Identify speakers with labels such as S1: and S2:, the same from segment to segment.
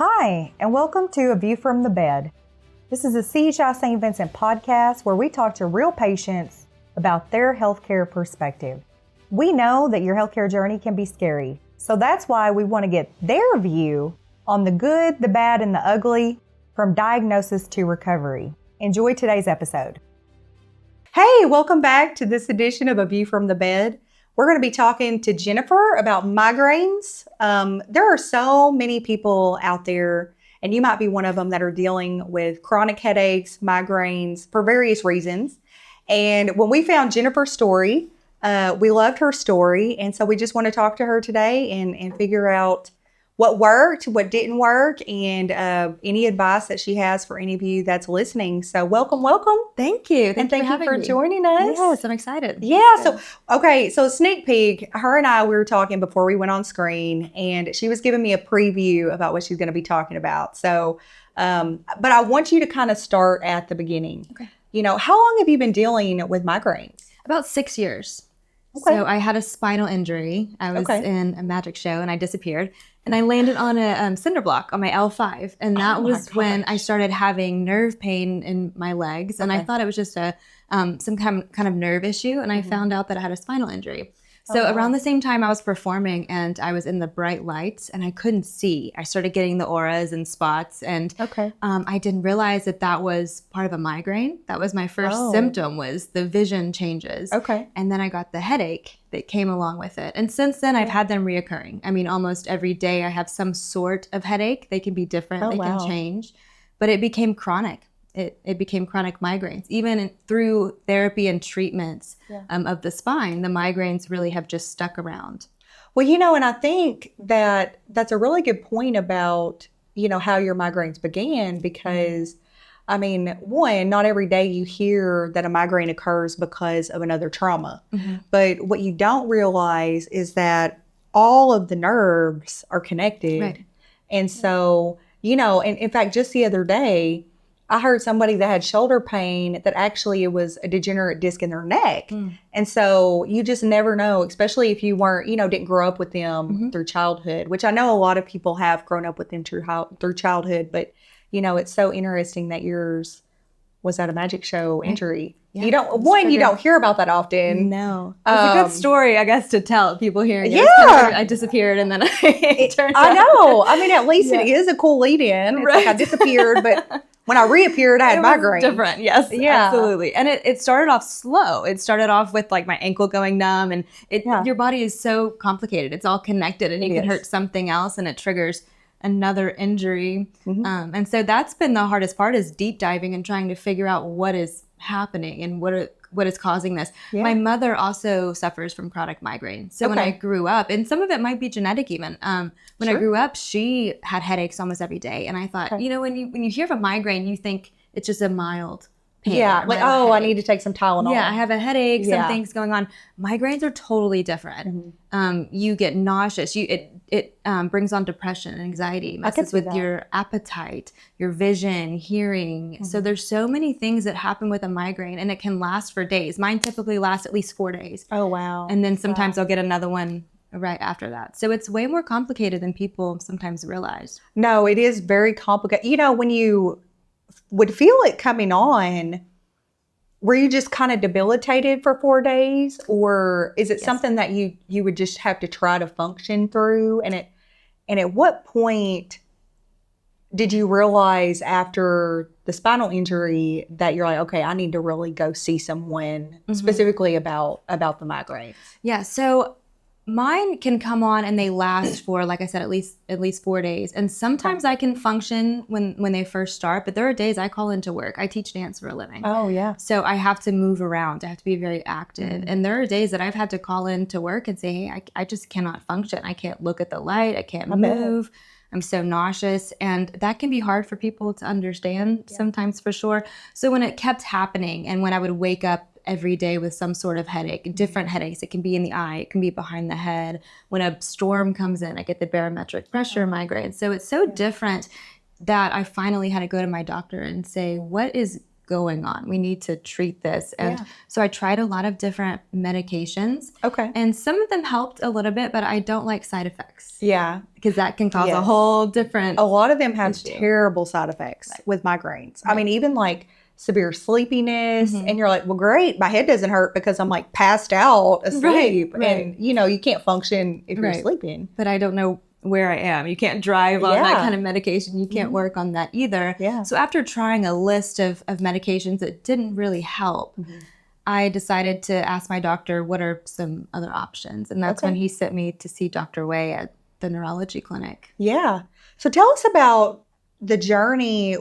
S1: Hi, and welcome to A View from the Bed. This is a CHI St. Vincent podcast where we talk to real patients about their healthcare perspective. We know that your healthcare journey can be scary, so that's why we want to get their view on the good, the bad, and the ugly from diagnosis to recovery. Enjoy today's episode. Hey, welcome back to this edition of A View from the Bed. We're going to be talking to Jennifer about migraines. There are so many people out there, and you might be one of them, that are dealing with chronic headaches, migraines for various reasons. And when we found Jennifer's story, we loved her story. And so we just want to talk to her today and figure out what worked, what didn't work, and any advice that she has for any of you that's listening. So welcome.
S2: Thank you.
S1: Thank you for joining us.
S2: Yes, I'm excited.
S1: Yeah. So sneak peek, her and I, we were talking before we went on screen, and she was giving me a preview about what she's going to be talking about. So, but I want you to kind of start at the beginning.
S2: Okay.
S1: You know, how long have you been dealing with migraines?
S2: About 6 years.
S1: Okay.
S2: So I had a spinal injury. I was
S1: Okay.
S2: in a magic show and I disappeared. And I landed on a cinder block on my L5. And that was when I started having nerve pain in my legs. And I thought it was just some kind of nerve issue. And I found out that I had a spinal injury. So around the same time I was performing and I was in the bright lights and I couldn't see. I started getting the auras and spots. And I didn't realize that was part of a migraine. That was my first symptom, was the vision changes.
S1: Okay.
S2: And then I got the headache that came along with it. And since then I've had them reoccurring. I mean, almost every day I have some sort of headache. They can be different. They can change. But it became chronic. It became chronic migraines. Even through therapy and treatments of the spine, the migraines really have just stuck around.
S1: Well, you know, and I think that that's a really good point about, you know, how your migraines began, because, I mean, one, not every day you hear that a migraine occurs because of another trauma. Mm-hmm. But what you don't realize is that all of the nerves are connected.
S2: Right.
S1: And so, you know, and in fact, just the other day, I heard somebody that had shoulder pain that actually it was a degenerate disc in their neck. And so you just never know, especially if you weren't, you know, didn't grow up with them through childhood, which I know a lot of people have grown up with them through childhood. But, you know, it's so interesting that yours was at a magic show injury. Yeah, you don't hear about that often.
S2: No. It's a good story, I guess, to tell people hearing it.
S1: Yeah.
S2: I disappeared and then I turned
S1: I know. I mean, at least it is a cool lead-in. It's like I disappeared, but when I reappeared, I had migraines.
S2: Different, yes, absolutely. And it started off slow. It started off with like my ankle going numb, and your body is so complicated. It's all connected, and you can hurt something else, and it triggers another injury. And so that's been the hardest part, is deep diving and trying to figure out what is happening and what is causing this. Yeah. My mother also suffers from chronic migraine. So when I grew up, and some of it might be genetic even, when I grew up, she had headaches almost every day. And I thought, you know, when you hear of a migraine, you think it's just a mild pain.
S1: Yeah, like, I need to take some Tylenol.
S2: Yeah, I have a headache, something's going on. Migraines are totally different. You get nauseous. It brings on depression and anxiety, messes with your appetite, your vision, hearing. So there's so many things that happen with a migraine, and it can last for days. Mine typically lasts at least 4 days.
S1: Oh, wow.
S2: And then sometimes I'll get another one right after that. So it's way more complicated than people sometimes realize.
S1: No, it is very complicated. You know, when you would feel it coming on, were you just kind of debilitated for 4 days, or is it something that you would just have to try to function through? And at what point did you realize after the spinal injury that you're like, okay, I need to really go see someone specifically about the migraines? Yeah.
S2: So mine can come on and they last for, like I said, at least 4 days. And sometimes I can function when they first start, but there are days I call into work. I teach dance for a living.
S1: Oh, yeah.
S2: So I have to move around. I have to be very active. And there are days that I've had to call into work and say, hey, I just cannot function. I can't look at the light. I can't move. I'm so nauseous. And that can be hard for people to understand sometimes, for sure. So when it kept happening, and when I would wake up every day with some sort of headache, different headaches. It can be in the eye, it can be behind the head. When a storm comes in, I get the barometric pressure migraine. So it's so different that I finally had to go to my doctor and say, what is going on. We need to treat this. And so I tried a lot of different medications.
S1: Okay.
S2: And some of them helped a little bit, but I don't like side effects.
S1: Yeah.
S2: Because that can cause a whole different
S1: A lot of them have
S2: issue.
S1: terrible side effects with migraines. Right. I mean, even like severe sleepiness, and you're like, well, great, my head doesn't hurt because I'm like passed out asleep. Right. And, you know, you can't function if you're sleeping.
S2: But I don't know where I am. You can't drive on that kind of medication. You can't work on that either.
S1: Yeah.
S2: So after trying a list of medications that didn't really help, I decided to ask my doctor, what are some other options? And that's when he sent me to see Dr. Wei at the neurology clinic.
S1: Yeah. So tell us about the journey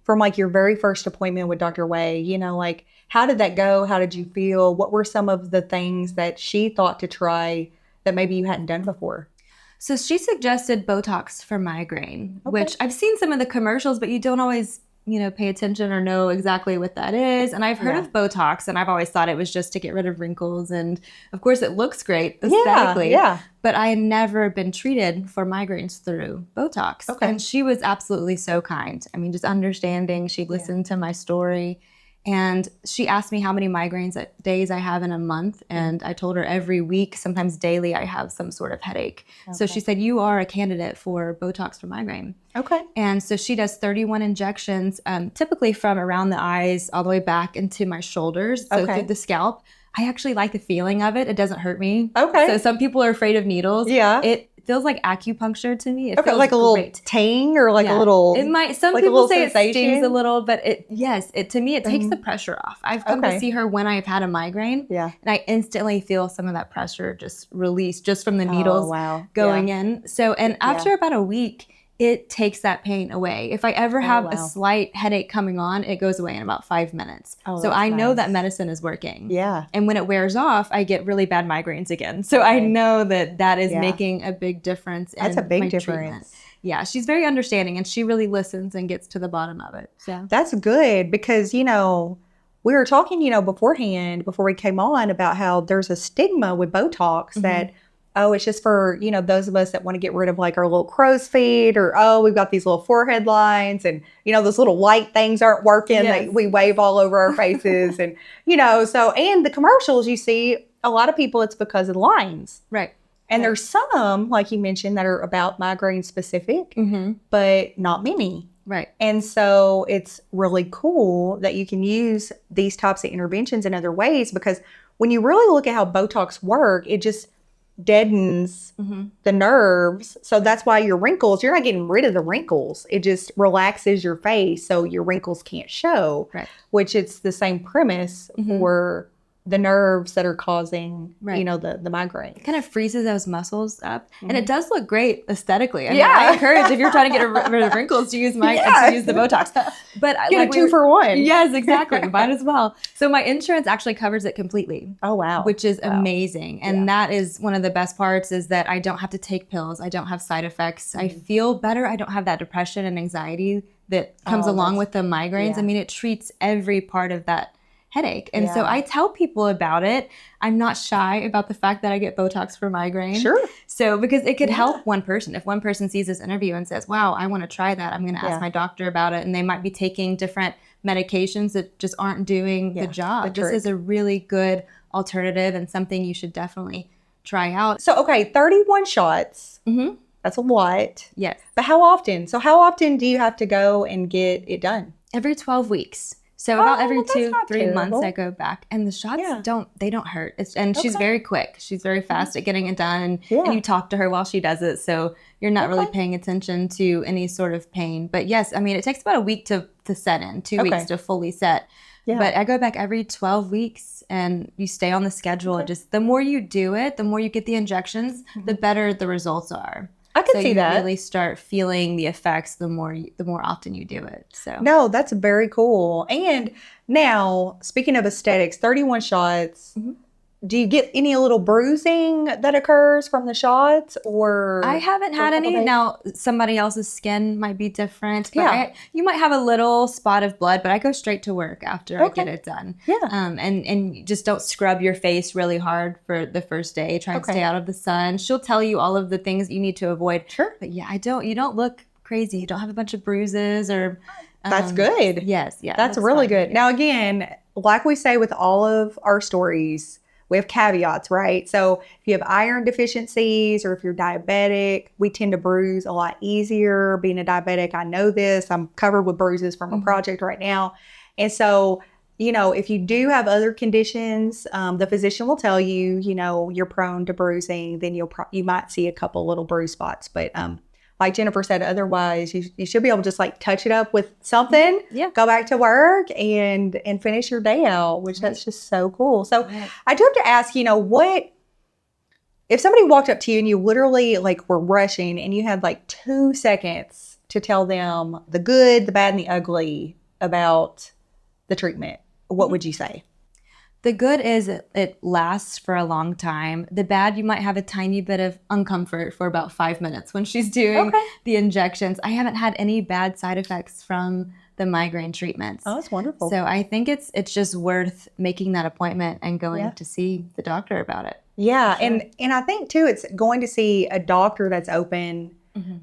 S1: from like your very first appointment with Dr. Wei, you know, like how did that go? How did you feel? What were some of the things that she thought to try that maybe you hadn't done before?
S2: So she suggested Botox for migraine, which I've seen some of the commercials, but you don't always, you know, pay attention or know exactly what that is. And I've heard of Botox, and I've always thought it was just to get rid of wrinkles. And of course, it looks great aesthetically.
S1: Yeah.
S2: But I had never been treated for migraines through Botox.
S1: Okay.
S2: And she was absolutely so kind. I mean, just understanding. She listened to my story. And she asked me how many migraines days I have in a month. And I told her every week, sometimes daily, I have some sort of headache. Okay. So she said, you are a candidate for Botox for migraine.
S1: Okay.
S2: And so she does 31 injections, typically from around the eyes all the way back into my shoulders, so through the scalp. I actually like the feeling of it. It doesn't hurt me.
S1: Okay.
S2: So some people are afraid of needles.
S1: Yeah.
S2: It feels like acupuncture to me. It feels
S1: like a little tang or like a little.
S2: It might. Some like people say sensation. It stings a little, but to me it takes the pressure off. I've come to see her when I've had a migraine. Yeah. And I instantly feel some of that pressure just release just from the needles going in. So after about a week, it takes that pain away. If I ever have a slight headache coming on, it goes away in about 5 minutes. So I know that medicine is working.
S1: Yeah.
S2: And when it wears off, I get really bad migraines again. So I know that is making a big difference in my treatment. Yeah, she's very understanding, and she really listens and gets to the bottom of it. So
S1: that's good because, you know, we were talking, you know, beforehand, before we came on, about how there's a stigma with Botox that, oh, it's just for, you know, those of us that want to get rid of like our little crow's feet, or, oh, we've got these little forehead lines, and, you know, those little white things aren't working that we wave all over our faces. And, you know, so, and the commercials you see, a lot of people, it's because of the lines.
S2: Right.
S1: And there's some, like you mentioned, that are about migraine specific, but not many.
S2: Right.
S1: And so it's really cool that you can use these types of interventions in other ways, because when you really look at how Botox work, it just deadens the nerves. So that's why your wrinkles, you're not getting rid of the wrinkles. It just relaxes your face so your wrinkles can't show, which it's the same premise for the nerves that are causing, you know, the migraine.
S2: It kind of freezes those muscles up, and it does look great aesthetically. I mean, I encourage, if you're trying to get rid of wrinkles, to use to use the Botox. But
S1: get a 2 for 1.
S2: Yes, exactly. Might as well. So my insurance actually covers it completely.
S1: Oh wow,
S2: which is amazing, and that is one of the best parts, is that I don't have to take pills. I don't have side effects. I feel better. I don't have that depression and anxiety that comes along with the migraines. I mean, it treats every part of that headache. And so I tell people about it. I'm not shy about the fact that I get Botox for migraine.
S1: Sure.
S2: So because it could help one person. If one person sees this interview and says, wow, I want to try that, I'm going to ask my doctor about it. And they might be taking different medications that just aren't doing the job. This is a really good alternative and something you should definitely try out.
S1: So, okay, 31 shots. That's a lot.
S2: Yes.
S1: But how often? So how often do you have to go and get it done?
S2: Every 12 weeks. So about every 2-3 months I go back, and the shots don't hurt. She's very quick. She's very fast at getting it done, and you talk to her while she does it, so you're not really paying attention to any sort of pain. But yes, I mean, it takes about a week to set in, 2 weeks to fully set. But I go back every 12 weeks, and you stay on the schedule. Just the more you do it, the more you get the injections, the better the results are.
S1: I can see that.
S2: You really start feeling the effects the more often you do it. So
S1: no, that's very cool. And now, speaking of aesthetics, 31 shots. Do you get any little bruising that occurs from the shots, or?
S2: I haven't had any. Now, somebody else's skin might be different. But you might have a little spot of blood, but I go straight to work after I get it done. And you just don't scrub your face really hard for the first day. Try and stay out of the sun. She'll tell you all of the things you need to avoid. Sure. But yeah, you don't look crazy. You don't have a bunch of bruises or
S1: That's good.
S2: Yes. Yeah.
S1: That's really good. Now, again, like we say with all of our stories, we have caveats, right? So if you have iron deficiencies or if you're diabetic, we tend to bruise a lot easier. Being a diabetic, I know this. I'm covered with bruises from a project right now. And so, if you do have other conditions, the physician will tell you, you're prone to bruising, then you might see a couple little bruise spots. But like Jennifer said, otherwise you should be able to just like touch it up with something, go back to work and finish your day out, which that's just so cool. So I do have to ask, what if somebody walked up to you and you literally like were rushing and you had like 2 seconds to tell them the good, the bad, and the ugly about the treatment, what would you say?
S2: The good is it lasts for a long time. The bad, you might have a tiny bit of uncomfort for about 5 minutes when she's doing the injections. I haven't had any bad side effects from the migraine treatments.
S1: Oh, that's wonderful.
S2: So I think it's just worth making that appointment and going to see the doctor about it.
S1: Yeah, sure. And I think too, it's going to see a doctor that's open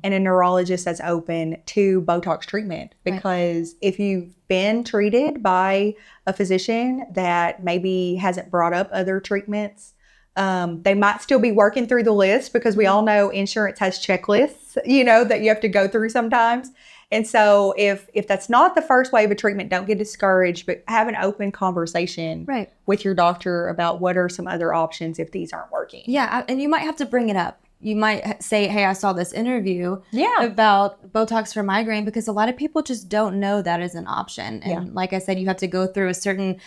S1: and a neurologist that's open to Botox treatment, because if you've been treated by a physician that maybe hasn't brought up other treatments, they might still be working through the list, because we all know insurance has checklists, that you have to go through sometimes. And so if that's not the first wave of treatment, don't get discouraged, but have an open conversation with your doctor about what are some other options if these aren't working.
S2: Yeah, and you might have to bring it up. You might say, hey, I saw this interview about Botox for migraine, because a lot of people just don't know that is an option. And like I said, you have to go through a certain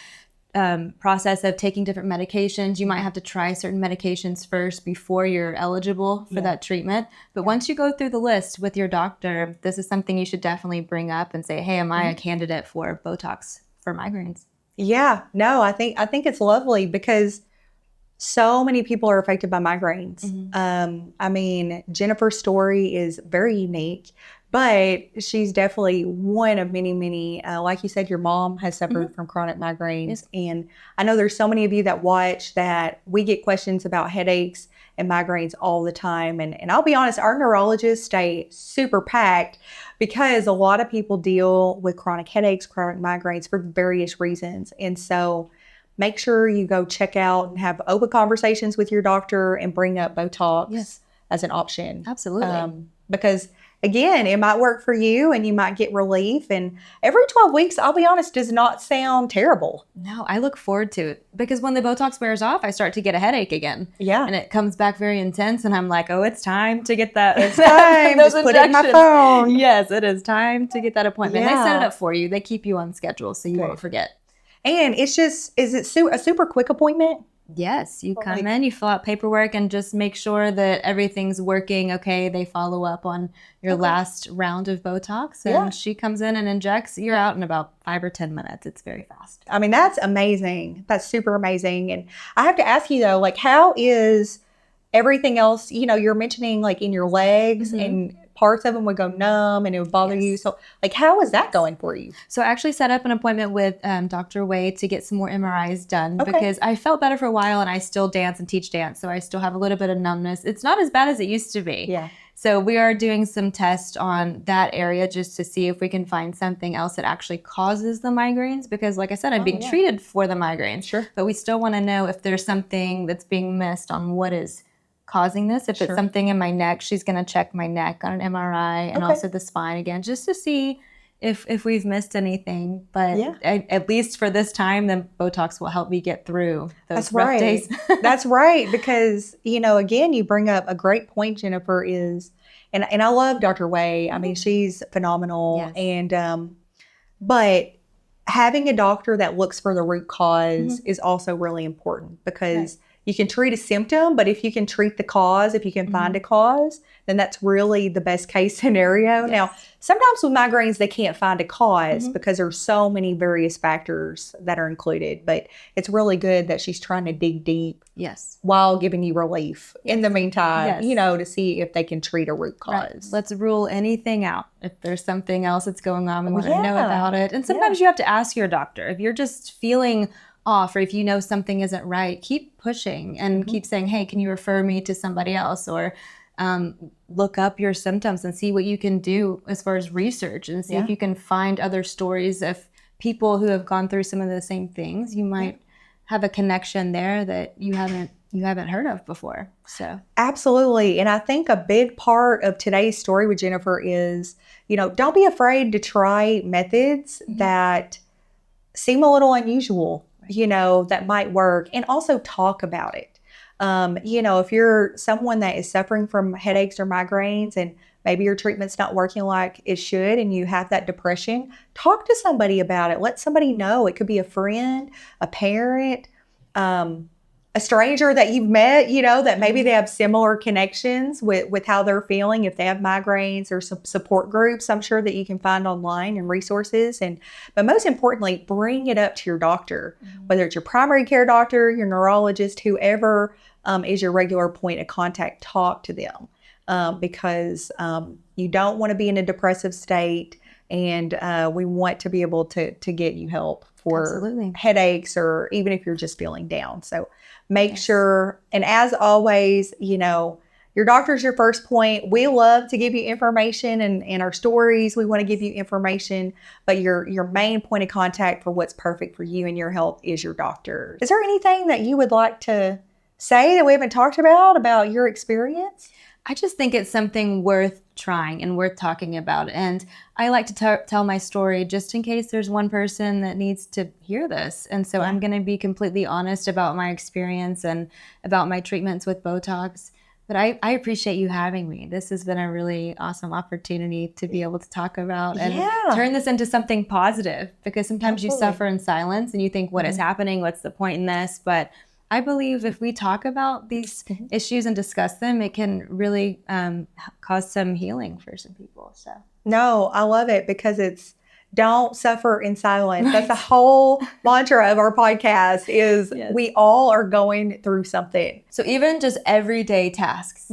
S2: process of taking different medications. You might have to try certain medications first before you're eligible for that treatment. But once you go through the list with your doctor, this is something you should definitely bring up and say, hey, am I a candidate for Botox for migraines?
S1: Yeah, no, I think it's lovely, because so many people are affected by migraines. I mean, Jennifer's story is very unique, but she's definitely one of many, many. Like you said, your mom has suffered from chronic migraines. And I know there's so many of you that watch that we get questions about headaches and migraines all the time. And I'll be honest, our neurologists stay super packed, because a lot of people deal with chronic headaches, chronic migraines for various reasons. And so make sure you go check out and have open conversations with your doctor and bring up Botox as an option.
S2: Absolutely.
S1: Because again, it might work for you and you might get relief. And every 12 weeks, I'll be honest, does not sound terrible.
S2: No, I look forward to it, because when the Botox wears off, I start to get a headache again. Yeah. And it comes back very intense, and I'm like, oh, it's time to get that.
S1: It's time.
S2: Those
S1: Just put it in my phone.
S2: Yes, it is time to get that appointment. They set it up for you. They keep you on schedule so you won't forget.
S1: And it's just, is it a super quick appointment?
S2: Yes, you come in, you fill out paperwork, and just make sure that everything's working okay. They follow up on your last round of Botox, and she comes in and injects. You're out in about 5 or 10 minutes. It's very fast.
S1: I mean, that's amazing. That's super amazing. And I have to ask you though, like, how is everything else, you're mentioning like in your legs and parts of them would go numb and it would bother you. So like, how is that going for you?
S2: So I actually set up an appointment with Dr. Wei to get some more MRIs done, because I felt better for a while, and I still dance and teach dance. So I still have a little bit of numbness. It's not as bad as it used to be.
S1: Yeah.
S2: So we are doing some tests on that area just to see if we can find something else that actually causes the migraines, because like I said, I'm being treated for the migraines. Sure. But we still want to know if there's something that's being missed on what is causing this. If it's something in my neck, she's going to check my neck on an MRI, and also the spine again, just to see if we've missed anything. But at least for this time, then Botox will help me get through those rough days.
S1: That's right. Because, again, you bring up a great point, Jennifer, is, and I love Dr. Wei. I mean, she's phenomenal. And, but having a doctor that looks for the root cause is also really important, because you can treat a symptom, but if you can treat the cause, if you can find a cause, then that's really the best case scenario. Yes. Now, sometimes with migraines, they can't find a cause because there's so many various factors that are included, but it's really good that she's trying to dig deep while giving you relief in the meantime, to see if they can treat a root cause.
S2: Right. Let's rule anything out. If there's something else that's going on, we want to know about it. And sometimes you have to ask your doctor. If you're just feeling off, or if you know something isn't right, keep pushing and keep saying, hey, can you refer me to somebody else? Or look up your symptoms and see what you can do as far as research, and see if you can find other stories of people who have gone through some of the same things. You might have a connection there that you haven't heard of before. So
S1: absolutely. And I think a big part of today's story with Jennifer is, don't be afraid to try methods that seem a little unusual, that might work, and also talk about it. If you're someone that is suffering from headaches or migraines and maybe your treatment's not working like it should and you have that depression, talk to somebody about it. Let somebody know. It could be a friend, a parent, a stranger that you've met, that maybe they have similar connections with how they're feeling. If they have migraines or some support groups, I'm sure that you can find online and resources. But most importantly, bring it up to your doctor, whether it's your primary care doctor, your neurologist, whoever is your regular point of contact. Talk to them because you don't want to be in a depressive state, and we want to be able to get you help for headaches, or even if you're just feeling down. So make sure, and as always, your doctor's your first point. We love to give you information, and in our stories, we want to give you information, but your main point of contact for what's perfect for you and your health is your doctor. Is there anything that you would like to say that we haven't talked about your experience?
S2: I just think it's something worth trying and worth talking about. And I like to tell my story just in case there's one person that needs to hear this. And so I'm going to be completely honest about my experience and about my treatments with Botox. But I appreciate you having me. This has been a really awesome opportunity to be able to talk about and turn this into something positive, because sometimes you suffer in silence and you think, what is happening? What's the point in this? But I believe if we talk about these issues and discuss them, it can really cause some healing for some people. So
S1: no, I love it, because it's don't suffer in silence. Right. That's the whole mantra of our podcast is we all are going through something.
S2: So even just everyday tasks,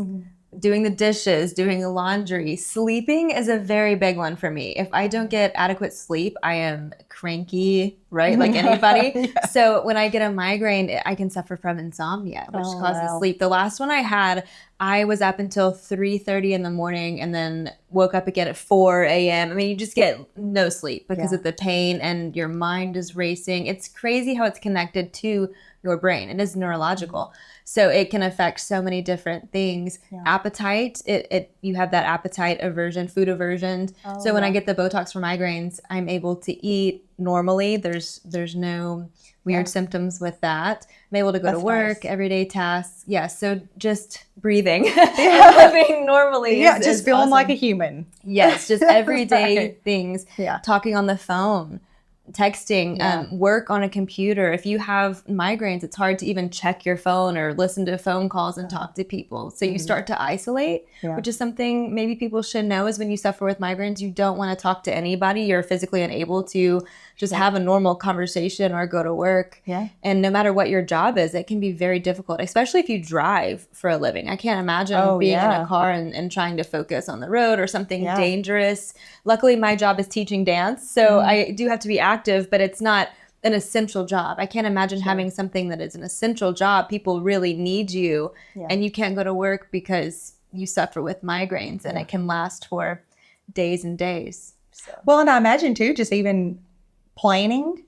S2: doing the dishes, doing the laundry, sleeping is a very big one for me. If I don't get adequate sleep, I am cranky, right? Like anybody. So when I get a migraine, I can suffer from insomnia, which causes sleep. The last one I had, I was up until 3:30 in the morning and then woke up again at 4 a.m. I mean, you just get no sleep because of the pain, and your mind is racing. It's crazy how it's connected to your brain. It is neurological. So it can affect so many different things. Appetite, you have that appetite aversion, food aversion. So when I get the Botox for migraines, I'm able to eat normally. There's no weird symptoms with that. I'm able to go to work, everyday tasks. So just breathing, living normally.
S1: Just feeling awesome. Like a human.
S2: Yes, just everyday things. Talking on the phone, texting, work on a computer. If you have migraines, it's hard to even check your phone or listen to phone calls and talk to people. So you start to isolate, which is something maybe people should know, is when you suffer with migraines, you don't want to talk to anybody. You're physically unable to just have a normal conversation or go to work. And no matter what your job is, it can be very difficult, especially if you drive for a living. I can't imagine being in a car and trying to focus on the road or something dangerous. Luckily, my job is teaching dance, so I do have to be active, but it's not an essential job. I can't imagine having something that is an essential job. People really need you, and you can't go to work because you suffer with migraines, and it can last for days and days. So.
S1: Well, and I imagine too, just even planning,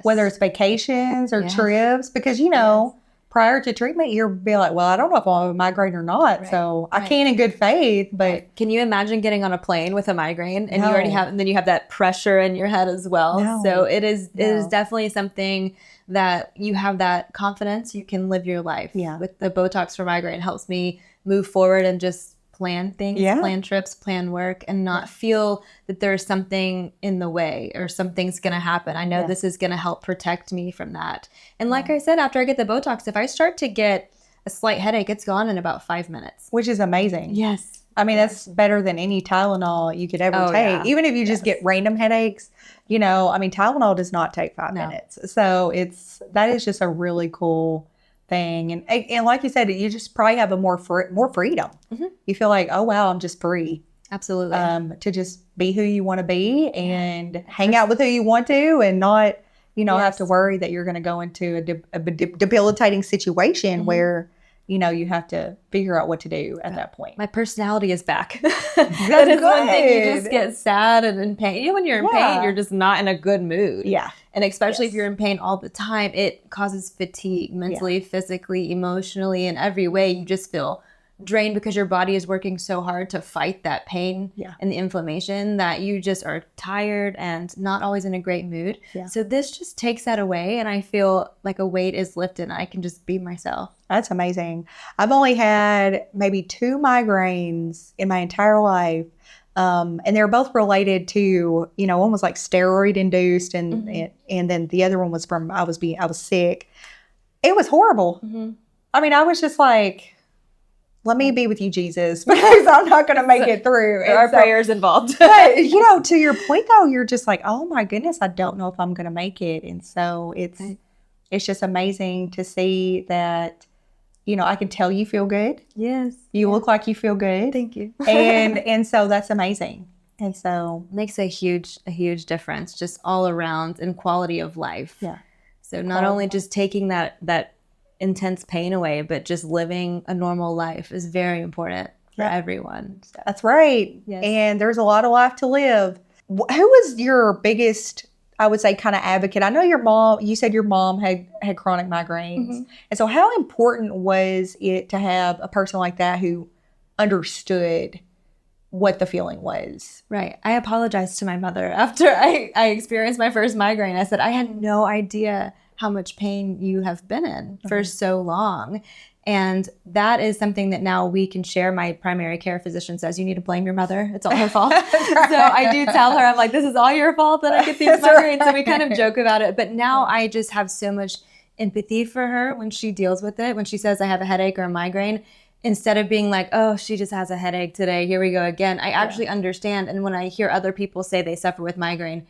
S1: whether it's vacations or trips, because prior to treatment, you'll be like, well, I don't know if I'll have a migraine or not, so I can in good faith. But
S2: can you imagine getting on a plane with a migraine and you already have, and then you have that pressure in your head as well? So it is definitely something that you have that confidence you can live your life. With the Botox for migraine, helps me move forward and just plan things, plan trips, plan work, and not feel that there's something in the way or something's going to happen. I know this is going to help protect me from that. And like I said, after I get the Botox, if I start to get a slight headache, it's gone in about 5 minutes.
S1: Which is amazing.
S2: Yes.
S1: I mean, that's better than any Tylenol you could ever take. Even if you just get random headaches, Tylenol does not take 5 minutes. So that is just a really cool thing. And like you said, you just probably have a more freedom. You feel like, oh wow, I'm just free.
S2: Absolutely.
S1: To just be who you want to be and hang out with who you want to, and not have to worry that you're going to go into a debilitating situation where you have to figure out what to do at that point.
S2: My personality is back.
S1: That's
S2: good. One thing you just
S1: good.
S2: get sad and in pain. When you're in pain, you're just not in a good mood.
S1: Yeah.
S2: And especially if you're in pain all the time, it causes fatigue mentally, physically, emotionally, in every way. You just feel drained because your body is working so hard to fight that pain and the inflammation that you just are tired and not always in a great mood. Yeah. So this just takes that away, and I feel like a weight is lifted and I can just be myself.
S1: That's amazing. I've only had maybe 2 migraines in my entire life. And they're both related to, one was like steroid induced and then the other one was from, I was sick. It was horrible. Mm-hmm. I mean, I was just like, let me be with you, Jesus, because I'm not going to make it through.
S2: There are prayers involved.
S1: But, to your point though, you're just like, oh my goodness, I don't know if I'm going to make it. And so it's just amazing to see that, I can tell you feel good.
S2: Yes.
S1: You look like you feel good.
S2: Thank you.
S1: and so that's amazing. And so
S2: makes a huge difference just all around in quality of life.
S1: Yeah.
S2: So not only just taking that intense pain away, but just living a normal life is very important for everyone. So.
S1: That's right.
S2: Yes.
S1: And there's a lot of life to live. Who was your biggest, I would say, kind of advocate? I know you said your mom had chronic migraines. Mm-hmm. And so how important was it to have a person like that who understood what the feeling was?
S2: Right. I apologized to my mother after I experienced my first migraine. I said, I had no idea how much pain you have been in for so long. And that is something that now we can share. My primary care physician says, you need to blame your mother. It's all her fault. So I do tell her, I'm like, this is all your fault that I get these migraines. So we kind of joke about it. But now I just have so much empathy for her when she deals with it. When she says I have a headache or a migraine, instead of being like, oh, she just has a headache today, here we go again, I actually understand. And when I hear other people say they suffer with migraine,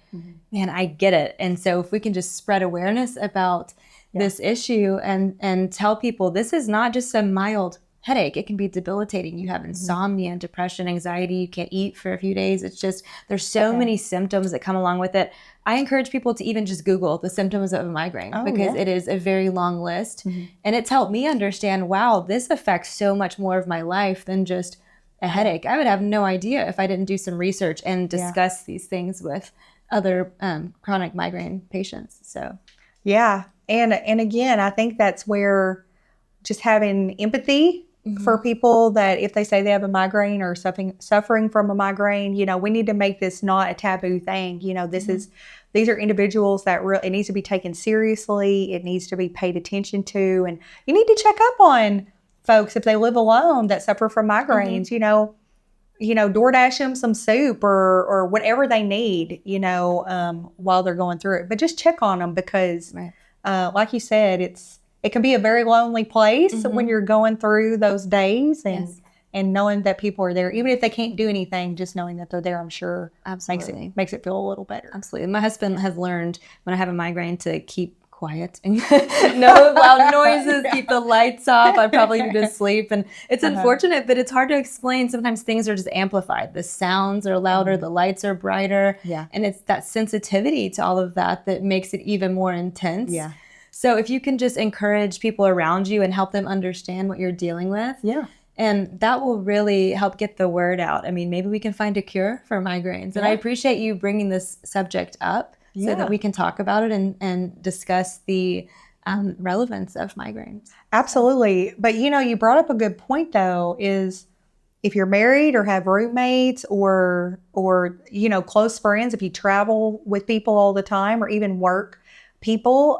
S2: man, I get it. And so if we can just spread awareness about this issue and tell people this is not just a mild headache, it can be debilitating. You have insomnia and depression, anxiety, you can't eat for a few days. It's just, there's so many symptoms that come along with it. I encourage people to even just Google the symptoms of a migraine because it is a very long list. And it's helped me understand, wow, this affects so much more of my life than just a headache. I would have no idea if I didn't do some research and discuss these things with other chronic migraine patients. So,
S1: yeah. And again, I think that's where just having empathy for people that if they say they have a migraine or suffering from a migraine, we need to make this not a taboo thing. These are individuals that it needs to be taken seriously. It needs to be paid attention to. And you need to check up on folks if they live alone that suffer from migraines, DoorDash them some soup or whatever they need, while they're going through it. But just check on them because like you said, it can be a very lonely place when you're going through those days and knowing that people are there, even if they can't do anything, just knowing that they're there, I'm sure makes it feel a little better.
S2: Absolutely. My husband has learned when I have a migraine to keep quiet and no loud noises, keep the lights off. I probably need to sleep. And it's unfortunate, but it's hard to explain. Sometimes things are just amplified. The sounds are louder, the lights are brighter. Yeah. And it's that sensitivity to all of that makes it even more intense. Yeah. So if you can just encourage people around you and help them understand what you're dealing with, and that will really help get the word out. I mean, maybe we can find a cure for migraines. And I appreciate you bringing this subject up so that we can talk about it and discuss the relevance of migraines.
S1: Absolutely. But, you brought up a good point, though, is if you're married or have roommates or close friends, if you travel with people all the time or even work people,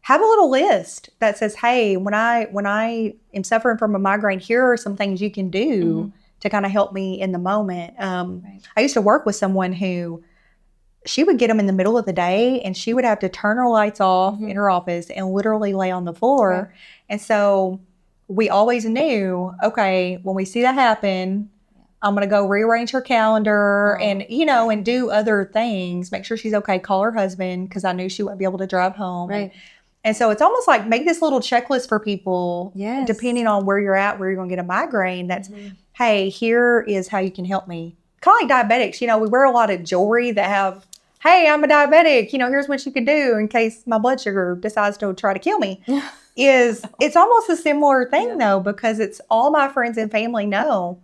S1: have a little list that says, hey, when I am suffering from a migraine, here are some things you can do to kind of help me in the moment. I used to work with someone who she would get them in the middle of the day and she would have to turn her lights off in her office and literally lay on the floor. Right. And so we always knew, okay, when we see that happen, I'm going to go rearrange her calendar and do other things, make sure she's okay, call her husband because I knew she wouldn't be able to drive home. Right. And so it's almost like make this little checklist for people, depending on where you're at, where you're going to get a migraine. That's, hey, here is how you can help me. Kind of like diabetics, we wear a lot of jewelry that have, hey, I'm a diabetic. Here's what you can do in case my blood sugar decides to try to kill me. it's almost a similar thing though, because it's all my friends and family know.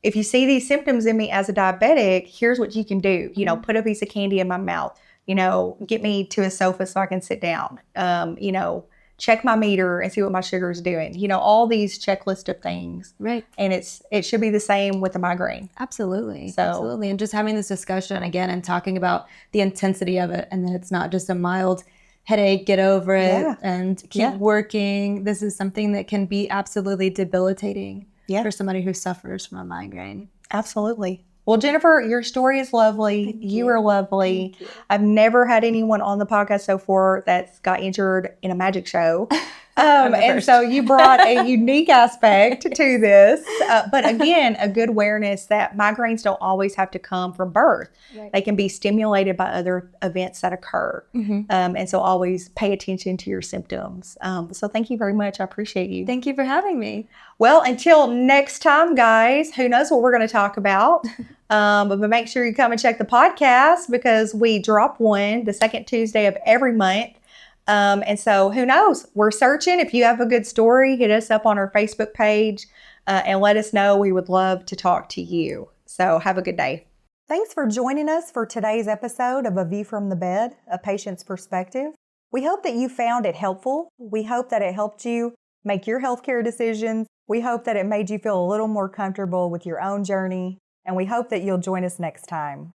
S1: If you see these symptoms in me as a diabetic, here's what you can do. You know, put a piece of candy in my mouth. You know, get me to a sofa so I can sit down. You know, check my meter and see what my sugar is doing. You know, all these checklist of things.
S2: Right.
S1: And it should be the same with the migraine.
S2: Absolutely.
S1: So,
S2: absolutely. And just having this discussion again and talking about the intensity of it, and that it's not just a mild headache, get over it and keep working. This is something that can be absolutely debilitating for somebody who suffers from a migraine.
S1: Absolutely. Well, Jennifer, your story is lovely. You are lovely. I've never had anyone on the podcast so far that's got injured in a magic show. And so you brought a unique aspect to this. But again, a good awareness that migraines don't always have to come from birth. Right. They can be stimulated by other events that occur. And so always pay attention to your symptoms. So thank you very much. I appreciate you.
S2: Thank you for having me.
S1: Well, until next time, guys, who knows what we're going to talk about. But make sure you come and check the podcast because we drop one the second Tuesday of every month. And so who knows? We're searching. If you have a good story, hit us up on our Facebook page and let us know. We would love to talk to you. So have a good day. Thanks for joining us for today's episode of A View from the Bed, A Patient's Perspective. We hope that you found it helpful. We hope that it helped you make your healthcare decisions. We hope that it made you feel a little more comfortable with your own journey. And we hope that you'll join us next time.